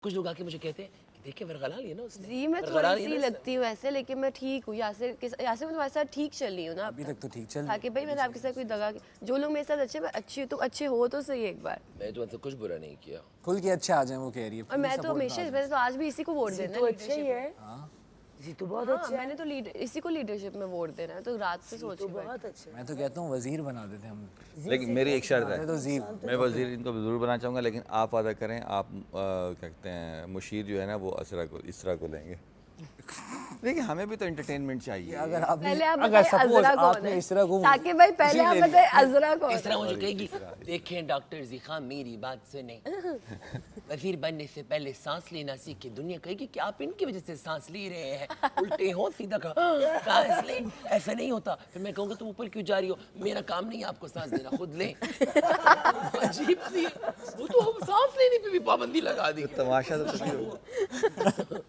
कुछ लोग आके मुझे कहते हैं कि देखे वरगला लिया ना उसने। जी मैं थोड़ी सी लगती हूँ ऐसे, लेकिन मैं ठीक हूँ। यासिर मैं तुम्हारे साथ ठीक चल रही हूँ ना अभी तक तो ठीक चल। साकिब भाई, मैंने आपके साथ कोई दगा, जो लोग मेरे साथ अच्छे, मैं अच्छी हूँ, तो अच्छे हो तो सही एक बार। मैं तो मतलब कुछ बुरा नहीं किया। खुल के अच्छे आ जाए वो कह रही है। और मैं तो हमेशा, मैंने तो आज भी इसी को वोट देना है। अच्छा ही है जी, तो बहुत अच्छा है। मैंने तो इसी को लीडरशिप में वोट देना है, तो रात से सोच के बैठी। बहुत अच्छा है। मैं तो कहता हूँ वजीर बना देते हम। लेकिन मेरी एक शर्त है, तो जी मैं वजीर इनको जरूर बनाना चाहूँगा, लेकिन आप वादा करें आप क्या कहते हैं मुशीर जो है ना वो इसरा को लेंगे। देखिए हमें भी तो एंटरटेनमेंट चाहिए। अगर आपने पहले आप अगर बताइए सपोज अजरा कौन आपने है? इस तरह को साकिब भाई पहले आप बताइए अजरा कौन इस है? तरह मुझे कहेगी देखें डॉक्टर ज़िखा मेरी बात सुने, वजीर बनने से पहले सांस लेना सीखे। दुनिया कहेगी कि आप इनकी वजह से सांस ले रहे हैं, उल्टे हो सीधा कहा सांस ले, ऐसा नहीं होता। फिर मैं कहूँगा तुम ऊपर क्यों जा रही हो, मेरा काम नहीं है आपको सांस देना, खुद ले। अजीब सी वो तो सांस लेने पे भी पाबंदी लगा दी। तमाशा तो कुछ भी हो।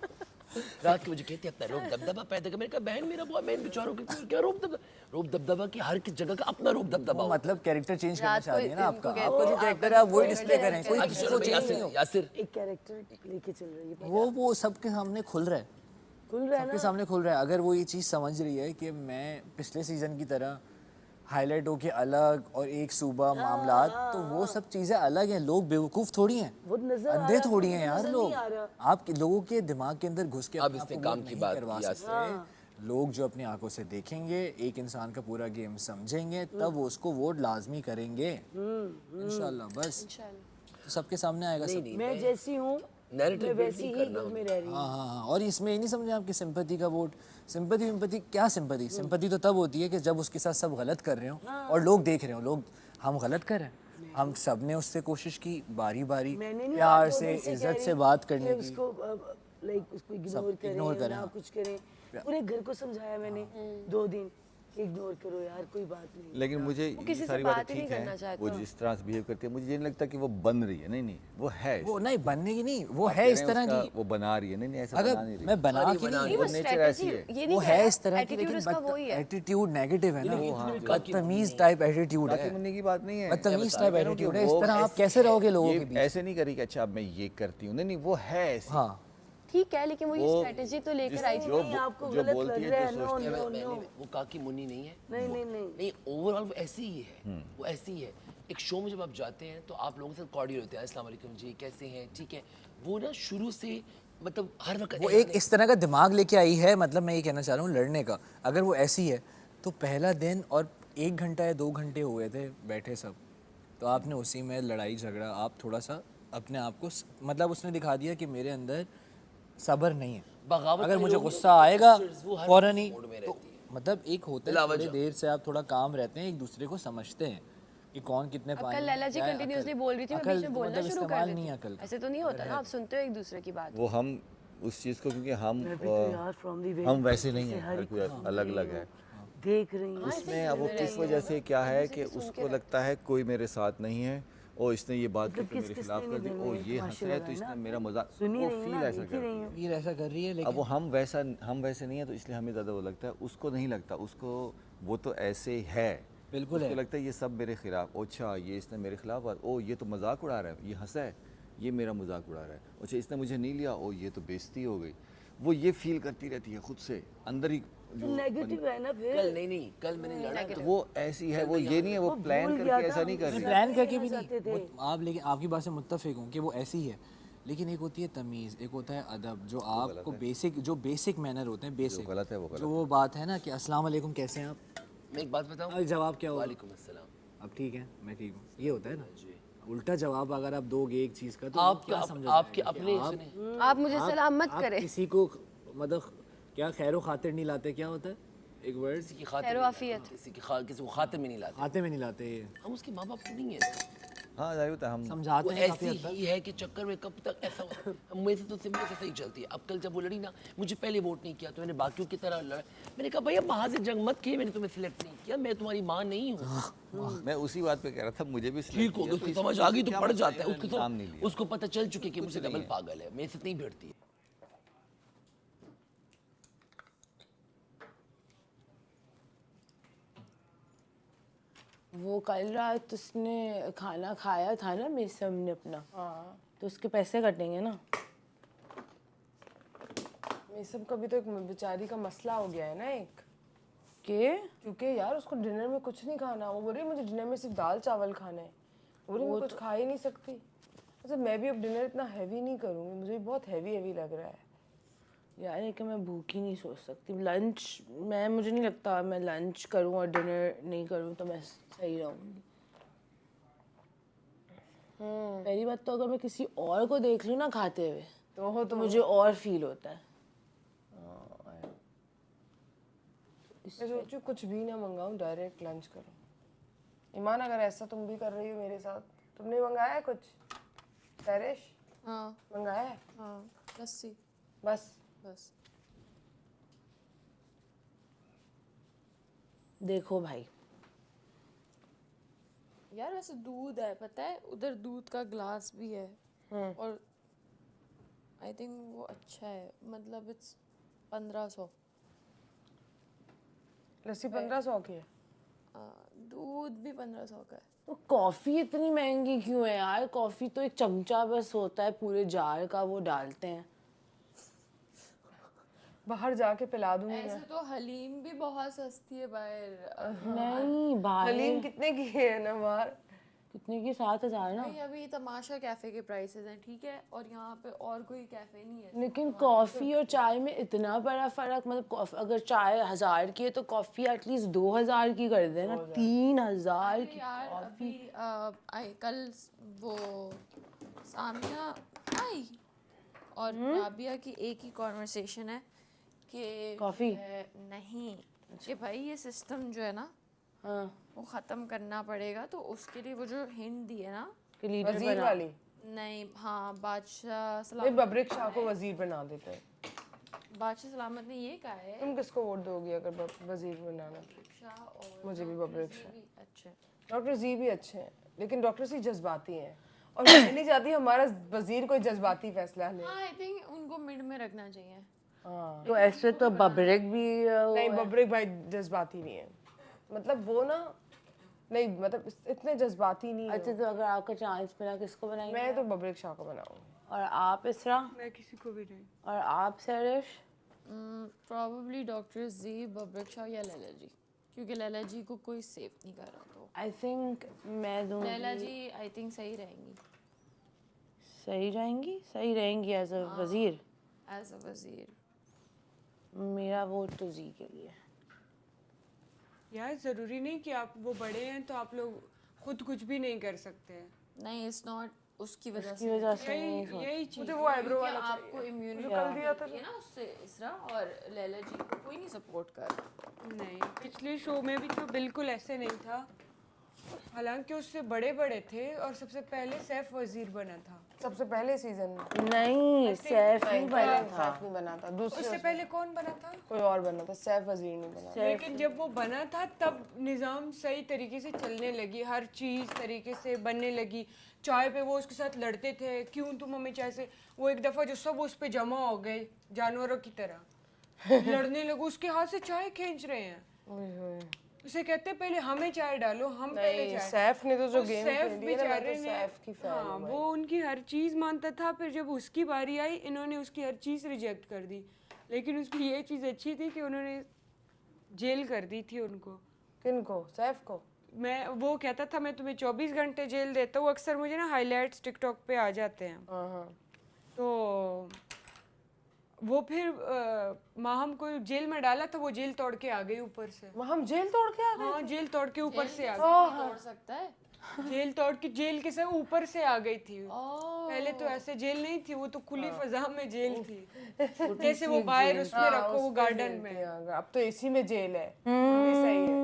रात के मुझे कहते अपना रूप दबदबा पैदा कर। मैंने कहा बहन मेरा बहन बेचारों के क्या रूप दबदबा की हर किस जगह का अपना रूप दबदबा हो। मतलब कैरेक्टर चेंज करना रात को चाह रही है ना इनको आपका। कहते आपका जो कैरेक्टर है आप वही डिस्प्ले करें, कोई अच्छा, किसी चलो को भाई, चेंज नहीं हो। यासिर एक कैरेक्टर लेके चल रही है, वो सबके सामने खुल रहा है, खुल रहा है सबके ना। सामने खुल रहा है। अगर वो ये चीज़ समझ रही है कि मैं पिछले सीजन की तरह हाईलाइट होके अलग और एक सूबा मामलात, तो वो सब चीज़ें अलग हैं। लोग बेवकूफ़ थोड़ी हैं, वो नजर आ अंधे रहा, थोड़ी वो हैं यार नजर लोग। नहीं आ रहा। आप लोगों के दिमाग के अंदर घुस के अब अपने इसने आप को काम वो की नहीं बात करवा की, सकते। लोग जो अपनी आंखों से देखेंगे, एक इंसान का पूरा गेम समझेंगे, तब वो उसको वोट लाजमी करेंगे इंशाल्लाह। बस तो सबके सामने आएगा सब। मैं जैसी हूँ नैरेटिव मैं वैसी ही घर में रह रही हूँ। हाँ। और इसमें ये नहीं समझे आपकी सिंपैथी का वोट। सिंपैथी क्या सिंपैथी? सिंपैथी तो तब होती है कि जब उसके साथ सब गलत कर रहे हो और लोग देख रहे हो, लोग हम गलत कर रहे हैं। हम सब ने उससे कोशिश की बारी बारी प्यार से इज्जत से बात करने की, उसको लाइक उसको इग्नोर करें ना कुछ करें। पूरे घर को समझाया मैंने 2 दिन, इग्नोर करो यार कोई बात नहीं। लेकिन मुझे ये किसी से सारी बात बातें ही नहीं ठीक करना है, चाहता। वो जिस तरह से बिहेव करती है मुझे ये नहीं लगता कि वो बन रही है। नहीं वो है, वो नहीं बनने की नहीं, वो आप है कह इस रहे हैं तरह उसका की। वो बना रही है। नहीं ऐसा अगर बना नहीं रही। मैं बना के नहीं, वो नेचर ऐसी है, वो है इस तरह की, लेकिन वही है। एटीट्यूड नेगेटिव है ना, हाँ, बदतमीज टाइप एटीट्यूड है। मुन्नी की बात नहीं है, बदतमीज टाइप मैं कह रहा हूँ एटीट्यूड कि है। इस वो तरह आप ऐसी कैसे है, रहोगे लोगों ये के बीच? ऐसे नहीं करी कि अच्छा अब मैं ये करती हूँ। नहीं वो है ऐसी। हाँ ठीक है, लेकिन वो ये वो स्ट्रेटजी तो लेकर आई थी। जो आपको जो गलत बोलती लग है, रहा जो है, सोचती है, नो वो काकी मुन्नी नहीं है। नहीं ओवरऑल वो ऐसी ही है, वो ऐसी ही है। एक शो में जब आप जाते हैं तो आप लोगों के साथ कॉर्डियल होते हैं, अस्सलाम वालेकुम जी कैसे हैं, ठीक है। वो ना शुरू से मतलब हर वक्त वो एक इस तरह का दिमाग लेके आई है। मतलब मैं ये कहना चाह रहा हूँ लड़ने का, अगर वो ऐसी है तो पहला दिन और 1 घंटा या 2 घंटे हुए थे बैठे सब, तो आपने उसी में लड़ाई झगड़ा, आप थोड़ा सा अपने आप को मतलब उसने दिखा दिया कि मेरे अंदर सब्र नहीं है। बगावत अगर वाले मुझे लोग गुस्सा आएगा वो हर फौरन ही, मोड में तो रहती है। मतलब एक होता है थोड़ी देर से आप थोड़ा काम रहते हैं, एक दूसरे को समझते हैं कि कौन कितने पानी कल लैला जी क्या है, कंटिन्यूअसली अकल- बोल रही थी, मैं अकल बीच में तो बोलना मतलब शुरू कर इस्तेमाल देती नहीं है हूँ। अकल का। ऐसे तो नहीं होता ना, आप सुनते हो एक दूसरे की बात। वो हम उस चीज़ को क्योंकि यार फ्रॉम दी हम वैसे नहीं हैं, हर कोई अलग अलग है। देख रही हूँ उसमें अब वो किस वजह से क्या है कि उसको लगता है कोई मेरे साथ नहीं है और इसने ये बात करके मेरे खिलाफ कर दी, ओ ये हंस रहा है तो इसने मेरा मजाक, वो फील ऐसा करती है। ये ऐसा कर रही है, अब लेकिन वो हम वैसे नहीं है तो इसलिए हमें ज़्यादा वो लगता है, उसको नहीं लगता। उसको वो तो ऐसे है, बिल्कुल उसको है। लगता है ये सब मेरे खिलाफ। अच्छा ये इसने मेरे खिलाफ बात, ओ ये तो मजाक उड़ा रहा है, ये हंसा है, ये मेरा मजाक उड़ा रहा है। अच्छा इसने मुझे नहीं लिया, ओ ये तो बेइज्जती हो गई। वो ये फील करती रहती है खुद से अंदर ही। जो नेगेटिव है ना फिर। कल नहीं कल मैंने लड़ा तो वो ऐसी है, वो ये नहीं है, वो प्लान करके ऐसा नहीं कर रही। प्लान करके भी नहीं आप, लेकिन आपकी बात से मुत्तफिक हूँ कि वो ऐसी है। लेकिन एक होती है तमीज़, एक होता है अदब, जो आपको बेसिक मैनर होते हैं, बेसिक गलत है वो गलत। जो वो बात है ना कि अस्सलाम वालेकुम कैसे हैं आप, मैं एक बात बताऊं, जवाब क्या होगा? वालेकुम अस्सलाम। अब ठीक है मैं ठीक हूँ, ये होता है ना। उल्टा जवाब अगर आप दोगे एक चीज़ का तो आप क्या क्या समझा आपके जाएगा कि अपने आप- सुने, आप मुझे सलाम मत आप करें। किसी को मतलब क्या खैर खातिर नहीं लाते, क्या होता है एक वर्ड, किसी की खातिर खैर नहीं आफियत। लाते, किसी को खातिर में नहीं लाते। खाते में नहीं लाते, ये हम उसके माँ बाप तो नहीं है। हाँ जाहिर होता है हम वो समझाते हैं काफी ऐसी हद तक। ही है कि चक्कर में कब तक ऐसा मेरे से तो सिर्फ सही चलती है। अब कल जब वो लड़ी ना, मुझे पहले वोट नहीं किया तो मैंने बाकियों की तरह लड़ा। मैंने कहा भैया वहाँ से जंग मत किए, मैंने तुम्हें सिलेक्ट नहीं किया, मैं तुम्हारी माँ नहीं हूँ। मैं उसी बात पे कह रहा था, मुझे भी ठीक हो गया, उसको समझ आ गई तो पड़ जाता है। नाम नहीं लिया। उसको पता चल चुके कि मुझसे डबल पागल है, मेरे से नहीं भिड़ती है। वो कल रात उसने खाना खाया था ना मेरे सामने अपना, तो उसके पैसे कटेंगे ना। ये सब कभी तो एक बेचारी का मसला हो गया है ना एक, के क्योंकि यार उसको डिनर में कुछ नहीं खाना। वो बोल रही है मुझे डिनर में सिर्फ दाल चावल खाना है। बोल रही मैं कुछ खा ही नहीं सकती। अच्छा मैं भी अब डिनर इतना हैवी नहीं करूँगी, मुझे भी बहुत हैवी लग रहा है यार। है कि मैं भूखी नहीं सोच सकती। लंच मुझे नहीं लगता मैं लंच करूँ और डिनर नहीं करूँ तो मैं सही रहूँगी। पहली बात तो अगर मैं किसी और को देख लूँ ना खाते हुए तो मुझे और फील होता है। मैं सोचूं कुछ भी ना मंगाऊं, डायरेक्ट लंच करूं। ईमान अगर ऐसा तुम भी कर रही हो मेरे साथ, तुमने मंगाया है कुछ? पैरिश हाँ मंगाया है? हाँ लस्सी बस बस। देखो भाई यार वैसे दूध है पता है, उधर दूध का ग्लास भी है और आई थिंक वो अच्छा है, मतलब इट्स 1500। लस्सी 1500 की है। दूध भी 1500 का है। तो कॉफी इतनी महंगी क्यों है यार? कॉफी तो एक चमचा बस होता है पूरे जार का, वो डालते हैं। बाहर जाके पिला दूंगी ऐसे तो हलीम भी बहुत सस्ती है बाहर। नहीं बाहर हलीम कितने की है ना बाहर? कितने की? 7000 ना। भाई अभी तमाशा कैफे के प्राइसेस हैं, ठीक है, और यहाँ पे और कोई कैफे नहीं है। लेकिन कॉफी और चाय में इतना बड़ा फर्क, मतलब अगर चाय 1000 की है तो कॉफी एटलीस्ट 2000 की कर दे ना, 3000 की। यार अभी कल वो सामिया आई और राबिया की एक ही कॉन्वर्सेशन है कि कॉफी नहीं कि भाई ये सिस्टम जो है ना हाँ वो ख़त्म करना पड़ेगा, तो उसके लिए वो जो हिंट दी है ना कि लीडर वजीर वाली। नहीं हाँ बादशाह नहीं सलामत, बबरिक शाह को वजीर बना देते हैं। बादशाह सलामत ने ये कहा है तुम किसको वोट दोगी अगर वजीर बनाना? शाह और मुझे भी बबरिक शाह। भी अच्छे। डॉक्टर जी भी अच्छे हैं लेकिन डॉक्टर सी जज्बाती हैं और मैं नहीं चाहती हमारा वजीर कोई जज्बाती फैसला ले। हाँ आई थिंक उनको मिड में रखना चाहिए। हाँ तो ऐसे तो बबरिक भी नहीं, बबरिक भाई जज्बाती नहीं है, मतलब वो ना नहीं, मतलब इतने जज्बाती नहीं है। अच्छा तो अगर आपका चांस मिला किसको बनाएंगे? मैं तो बबरिक शाह को बनाऊंगी। और आप इसरा? मैं किसी को भी नहीं। और आप सरिश? प्रॉब्ली डॉक्टर जी, बबरिक शाह या लैला जी, क्योंकि लैला जी को कोई सेव नहीं कर रहा। तो आई थिंक मैं दूंगी लैला जी आई थिंक सही रहेंगी। सही रहेंगी एज अ वजीर। एज अ वजीर मेरा वोट तो जी के लिए। यार ज़रूरी नहीं कि आप वो बड़े हैं तो आप लोग खुद कुछ भी नहीं कर सकते हैं। नहीं इट्स नॉट उसकी वजह से। यही चीज़ मुझे वो आईब्रो वाला आपको इम्यूनिटी कल दिया था ना उससे इसरा, और लैला जी को कोई नहीं सपोर्ट कर रहा। नहीं, पिछले शो में भी तो बिल्कुल ऐसे नहीं था, हालांकि उससे बड़े बड़े थे और सबसे पहले सैफ वजीर बना था। सबसे पहले सीजन में नहीं, सैफ नहीं बना था। सैफ नहीं बना था, दूसरे उससे पहले कौन बना था? कोई और बना था, सैफ वजीर नहीं बना। लेकिन जब वो बना था तब निज़ाम सही तरीके से चलने लगी, हर चीज़ तरीके से बनने लगी। चाय पे वो उसके साथ लड़ते थे, क्यों तुम हमें चाय से, वो एक दफ़ा जो सब उस पे जमा हो गए जानवरों की तरह लड़ने लगे, उसके हाथ से चाय खींच रहे हैं। उसे कहते पहले हमें चाय डालो, हम पहले चाय। सैफ ने तो जो गेम सैफ खेली है ना, बेचारे मैं तो ने सैफ की फैन हाँ हूं वो उनकी हर चीज़ मानता था, फिर जब उसकी बारी आई इन्होंने उसकी हर चीज़ रिजेक्ट कर दी। लेकिन उसकी ये चीज़ अच्छी थी कि उन्होंने जेल कर दी थी उनको। किनको? सैफ को? मैं वो कहता था मैं तुम्हें 24 घंटे जेल देता हूँ, अक्सर मुझे ना हाईलाइट्स टिकटॉक पे आ जाते हैं। हाँ तो वो फिर माहम को जेल में डाला था, वो जेल तोड़ के आ गई ऊपर से। हम जेल तोड़ के आ गए? हाँ जेल तोड़ के ऊपर से आ तोड़ सकता है गई, जेल तोड़ के जेल के सब ऊपर से आ गई थी। पहले तो ऐसे जेल नहीं थी, वो तो खुली फजा में जेल थी, जैसे वो बाहर उसमें रखो वो गार्डन में। अब तो इसी में जेल है। सही है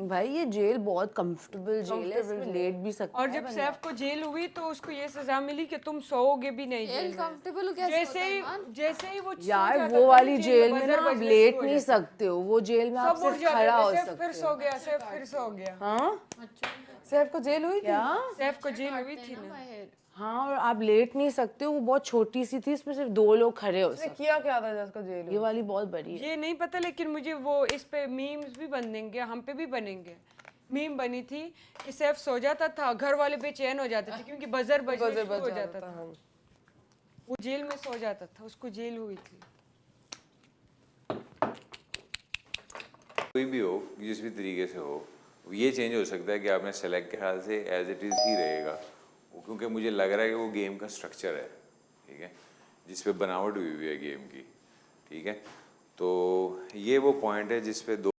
भाई, ये जेल बहुत कंफर्टेबल जेल है, इसमें लेट भी सकते और जब सैफ को जेल हुई तो उसको ये सजा मिली कि तुम सोओगे भी नहीं जेल में। कंफर्टेबल कैसे जैसे ही वो यार वो वाली जेल में ना आप लेट नहीं सकते हो, वो जेल में आप सिर्फ खड़ा हो सकते हो। फिर सो गया, सैफ फिर सो गया। हाँ सैफ को जेल हुई थी? सैफ को जेल हुई थी ना। हाँ और आप लेट नहीं सकते हो, वो बहुत छोटी सी थी, इसमें सिर्फ 2 लोग खड़े हो सकते। किया क्या था जिसको जेल? ये वाली बहुत बड़ी है। ये नहीं पता, लेकिन मुझे वो इस पे मीम्स भी बनेंगे, हम पे भी बनेंगे। मीम बनी थी कि सैफ सो जाता था, घर वाले बेचैन हो जाते थे क्योंकि बजर हो जाता था। वो जेल में सो जाता था, उसको जेल हुई थी। कोई भी हो, जिस भी तरीके से हो, ये चेंज हो सकता है कि आपने सेलेक्ट के ख्याल से एज इट इज़ ही रहेगा, क्योंकि मुझे लग रहा है कि वो गेम का स्ट्रक्चर है, ठीक है, जिस पे बनावट हुई हुई है गेम की, ठीक है। तो ये वो पॉइंट है जिस पे दो